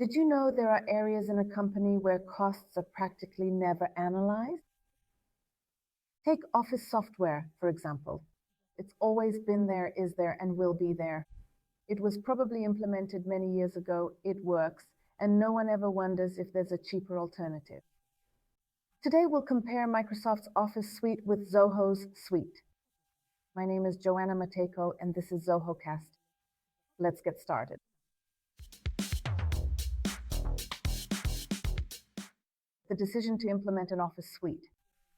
Did you know there are areas in a company where costs are practically never analyzed? Take office software, for example. It's always been there, is there, and will be there. It was probably implemented many years ago, it works, and no one ever wonders if there's a cheaper alternative. Today we'll compare Microsoft's Office suite with Zoho's suite. My name is Joanna Matejko, and this is Zoho Cast. Let's get started. The decision to implement an Office suite.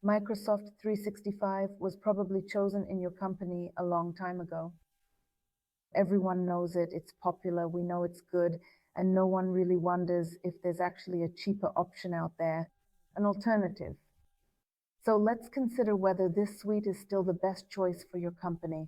Microsoft 365 was probably chosen in your company a long time ago. Everyone knows it, it's popular, we know it's good, and no one really wonders if there's actually a cheaper option out there, an alternative. So let's consider whether this suite is still the best choice for your company.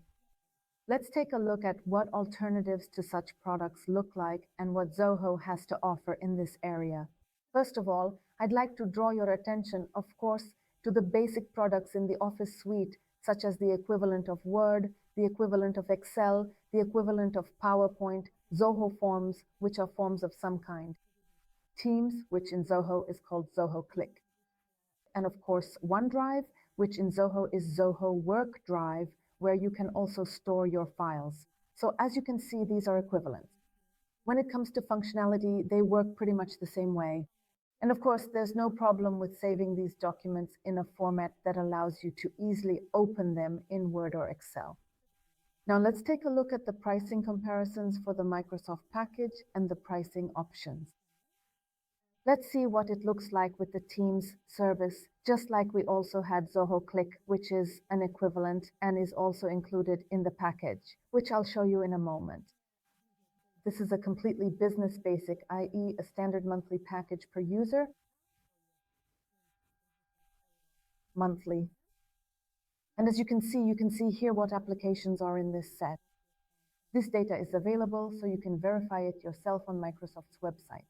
Let's take a look at what alternatives to such products look like and what Zoho has to offer in this area. First of all, I'd like to draw your attention, of course, to the basic products in the Office suite, such as the equivalent of Word, the equivalent of Excel, the equivalent of PowerPoint, Zoho Forms, which are forms of some kind, Teams, which in Zoho is called Zoho Click, and of course OneDrive, which in Zoho is Zoho Work Drive, where you can also store your files. So as you can see, these are equivalent. When it comes to functionality, they work pretty much the same way. And of course, there's no problem with saving these documents in a format that allows you to easily open them in Word or Excel. Now let's take a look at the pricing comparisons for the Microsoft package and the pricing options. Let's see what it looks like with the Teams service, just like we also had Zoho Click, which is an equivalent and is also included in the package, which I'll show you in a moment. This is a completely business basic, i.e. a standard monthly package per user, monthly. And as you can see here what applications are in this set. This data is available, so you can verify it yourself on Microsoft's website.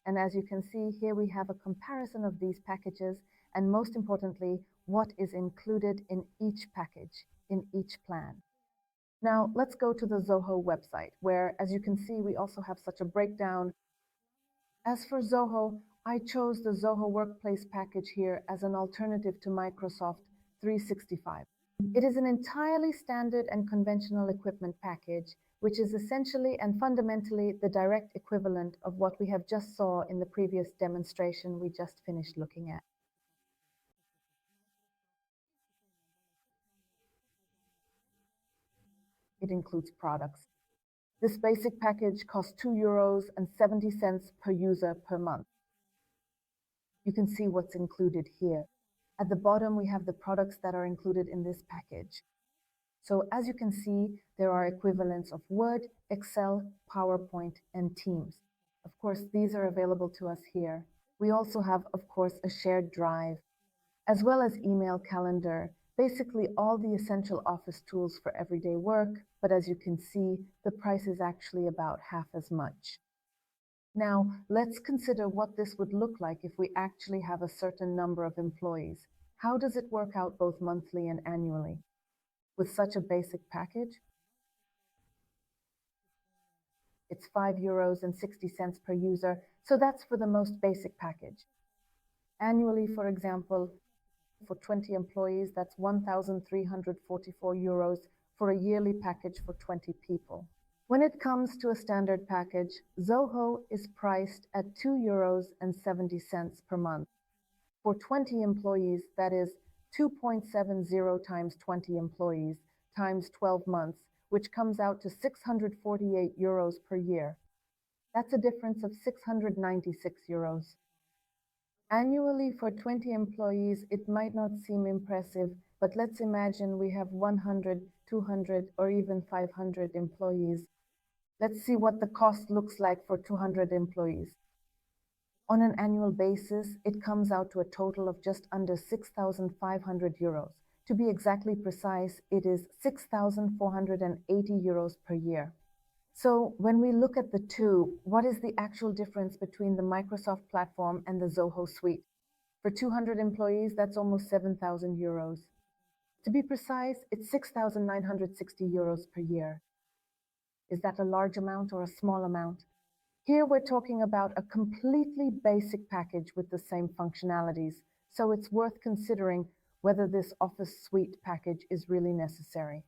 And as you can see, here we have a comparison of these packages, and most importantly, what is included in each package, in each plan. Now, let's go to the Zoho website, where, as you can see, we also have such a breakdown. As for Zoho, I chose the Zoho Workplace package here as an alternative to Microsoft 365. It is an entirely standard and conventional equipment package, which is essentially and fundamentally the direct equivalent of what we have just saw in the previous demonstration we just finished looking at. It includes products. This basic package costs €2.70 per user per month. You can see what's included here. At the bottom, we have the products that are included in this package. So as you can see, there are equivalents of Word, Excel, PowerPoint, and Teams. Of course, these are available to us here. We also have, of course, a shared drive, as well as email, calendar, basically all the essential Office tools for everyday work, but as you can see, the price is actually about half as much. Now, let's consider what this would look like if we actually have a certain number of employees. How does it work out both monthly and annually? With such a basic package, it's €5.60 per user, so that's for the most basic package. Annually, for example, for 20 employees, that's €1,344 for a yearly package for 20 people. When it comes to a standard package, Zoho is priced at €2.70 per month. For 20 employees, that is 2.70 times 20 employees times 12 months, which comes out to €648 per year. That's a difference of €696. Annually, for 20 employees, it might not seem impressive, but let's imagine we have 100, 200, or even 500 employees. Let's see what the cost looks like for 200 employees. On an annual basis, it comes out to a total of just under €6,500. To be exactly precise, it is €6,480 per year. So when we look at the two, what is the actual difference between the Microsoft platform and the Zoho suite? For 200 employees, that's almost €7,000. To be precise, it's €6,960 per year. Is that a large amount or a small amount? Here we're talking about a completely basic package with the same functionalities, so it's worth considering whether this Office Suite package is really necessary.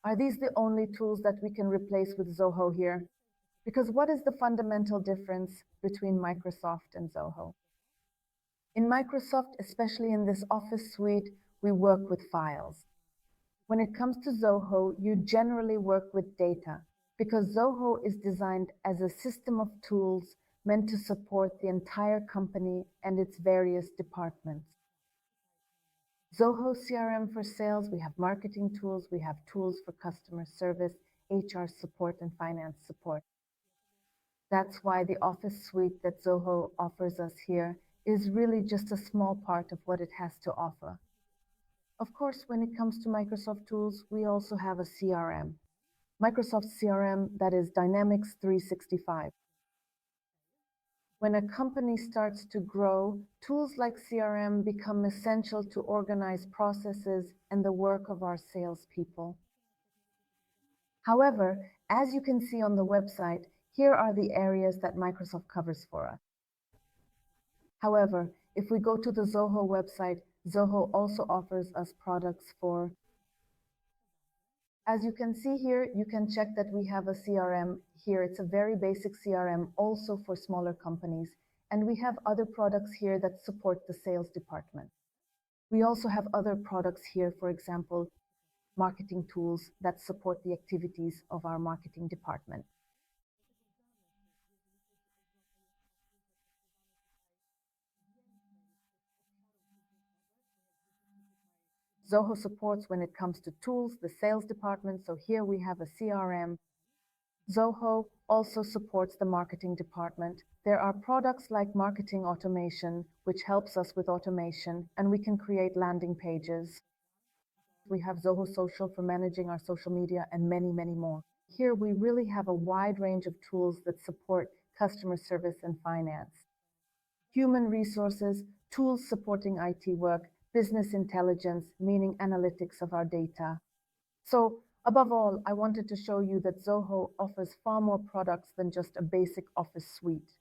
Are these the only tools that we can replace with Zoho here? Because what is the fundamental difference between Microsoft and Zoho? In Microsoft, especially in this Office Suite, we work with files. When it comes to Zoho, you generally work with data because Zoho is designed as a system of tools meant to support the entire company and its various departments. Zoho CRM for sales, we have marketing tools, we have tools for customer service, HR support, and finance support. That's why the Office Suite that Zoho offers us here is really just a small part of what it has to offer. Of course, when it comes to Microsoft tools, we also have a CRM. Microsoft CRM, that is Dynamics 365. When a company starts to grow, tools like CRM become essential to organize processes and the work of our salespeople. However, as you can see on the website, here are the areas that Microsoft covers for us. However, if we go to the Zoho website, Zoho also offers us products for. As you can see here, you can check that we have a CRM here. It's a very basic CRM also for smaller companies. And we have other products here that support the sales department. We also have other products here, for example, marketing tools that support the activities of our marketing department. Zoho supports when it comes to tools, the sales department. So here we have a CRM. Zoho also supports the marketing department. There are products like marketing automation, which helps us with automation, and we can create landing pages. We have Zoho Social for managing our social media and many, many more. Here we really have a wide range of tools that support customer service and finance. Human resources, tools supporting IT work, business intelligence, meaning analytics of our data. So above all, I wanted to show you that Zoho offers far more products than just a basic Office suite.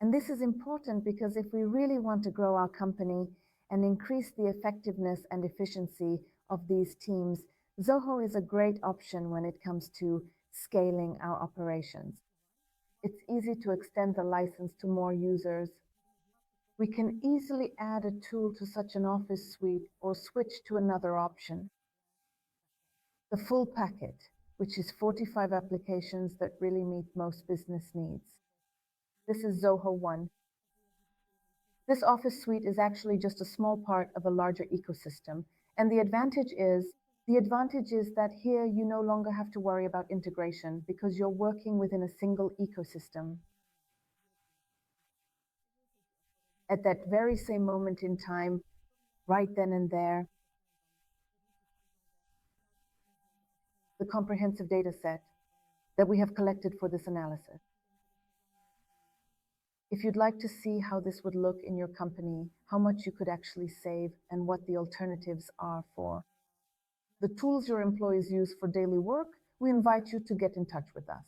And this is important because if we really want to grow our company and increase the effectiveness and efficiency of these teams, Zoho is a great option when it comes to scaling our operations. It's easy to extend the license to more users. We can easily add a tool to such an Office suite or switch to another option. The full packet, which is 45 applications that really meet most business needs. This is Zoho One. This Office suite is actually just a small part of a larger ecosystem, and the advantage is that here you no longer have to worry about integration because you're working within a single ecosystem. At that very same moment in time, right then and there, the comprehensive data set that we have collected for this analysis. If you'd like to see how this would look in your company, how much you could actually save, and what the alternatives are for the tools your employees use for daily work, we invite you to get in touch with us.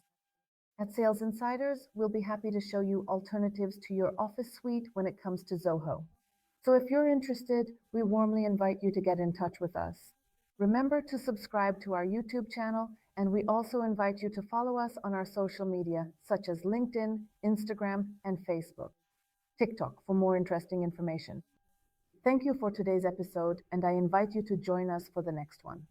At Sales Insiders, we'll be happy to show you alternatives to your Office suite when it comes to Zoho. So if you're interested, we warmly invite you to get in touch with us. Remember to subscribe to our YouTube channel, and we also invite you to follow us on our social media, such as LinkedIn, Instagram, and Facebook. TikTok for more interesting information. Thank you for today's episode, and I invite you to join us for the next one.